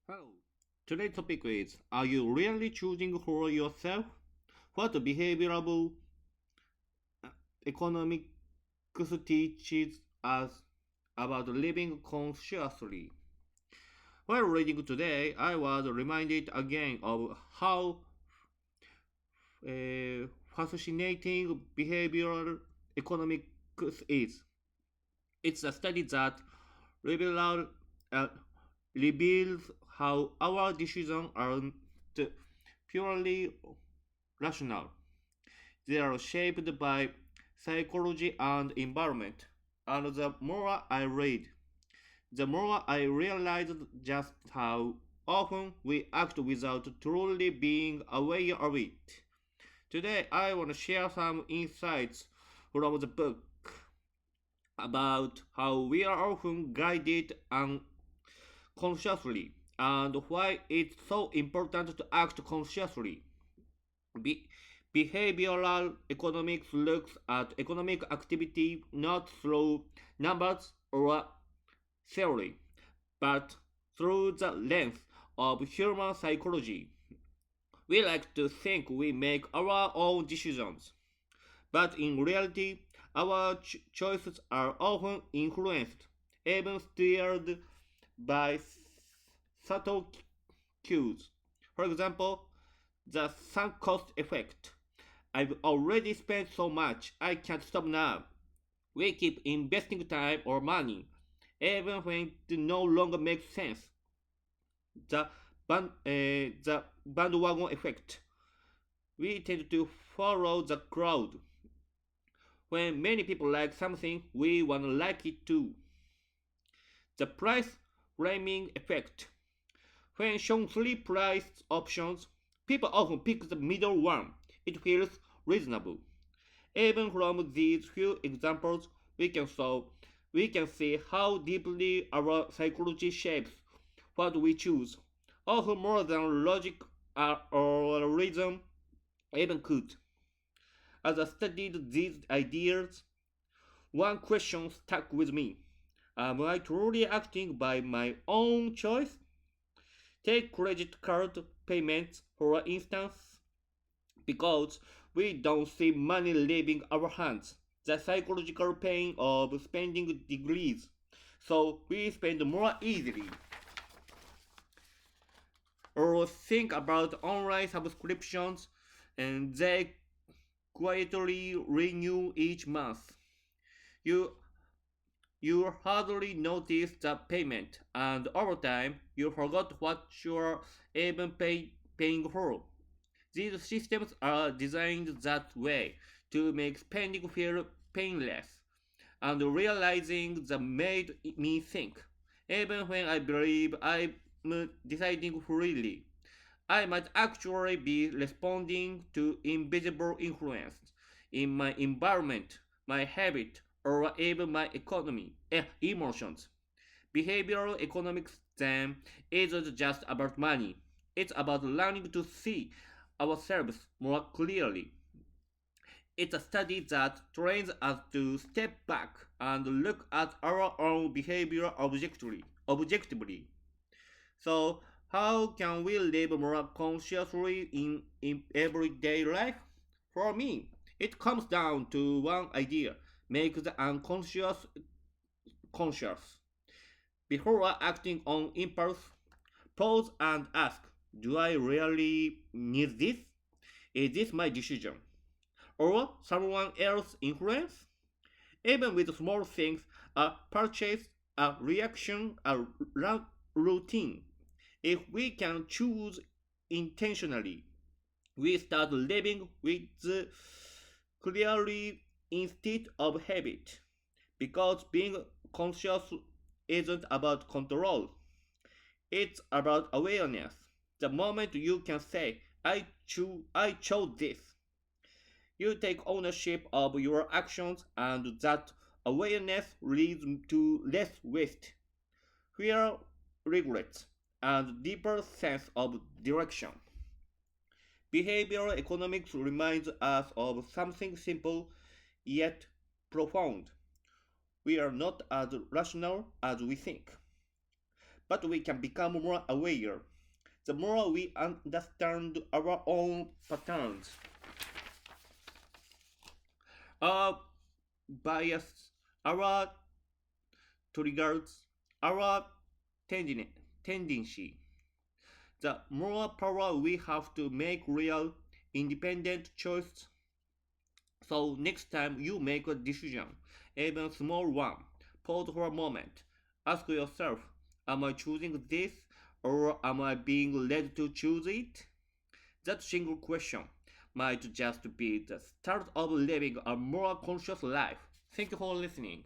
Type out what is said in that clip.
Hello. Today's topic is: are you really choosing for yourself? What behavioral economics teaches us about living consciously? While reading today, I was reminded again of how fascinating behavioral economics is. It's a study that reveals, uh, reveals how our decisions aren't purely rational. They are shaped by psychology and environment. And the more I read, the more I realize just how often we act without truly being aware of it. Today, I want to share some insights from the book about how we are often guided unconsciously and why it's so important to act consciously. Be- Behavioral economics looks at economic activity not through numbers or theory, but through the lens of human psychology. We like to think we make our own decisions, but in reality, our choices are often influenced, even steered by subtle cues. For example, the sunk cost effect. I've already spent so much, I can't stop now. We keep investing time or money, even when it no longer makes sense. The bandwagon effect. We tend to follow the crowd. When many people like something, we want to like it too. The price framing effect. When shown three price options, people often pick the middle one. It feels reasonable. Even from these few examples, we can see how deeply our psychology shapes what we choose, often more than logic or reason even could. As I studied these ideas, one question stuck with me. Am I truly acting by my own choice? Take credit card payments for instance. Because we don't see money leaving our hands. The psychological pain of spending degrees. So we spend more easily. Or think about online subscriptions and they quietly renew each month. You you hardly notice the payment and over time you forgot what you're even paying for. These systems are designed that way to make spending feel painless, and realizing that made me think. Even when I believe I'm deciding freely, I might actually be responding to invisible influence in my environment, my habit, or even my emotions. Behavioral economics then isn't just about money. It's about learning to see ourselves more clearly. It's a study that trains us to step back and look at our own behavior objectively. So, how can we live more consciously in everyday life? For me, it comes down to one idea: make the unconscious conscious. Before acting on impulse, pause and ask: do I really need this? Is this my decision? Or someone else's influence? Even with small things, a purchase, a reaction, a routine. If we can choose intentionally, we start living with clearly instead of habit. Because being conscious isn't about control, it's about awareness. The moment you can say, I chose this, you take ownership of your actions, and that awareness leads to less waste, fewer regrets, and deeper sense of direction. Behavioral economics reminds us of something simple yet profound. We are not as rational as we think. but we can become more aware. The more we understand our own patterns, our bias, our triggers, our tendency, the more power we have to make real, independent choices. So next time you make a decision, even small one, pause for a moment. Ask yourself, am I choosing this or am I being led to choose it? That single question might just be the start of living a more conscious life. Thank you for listening.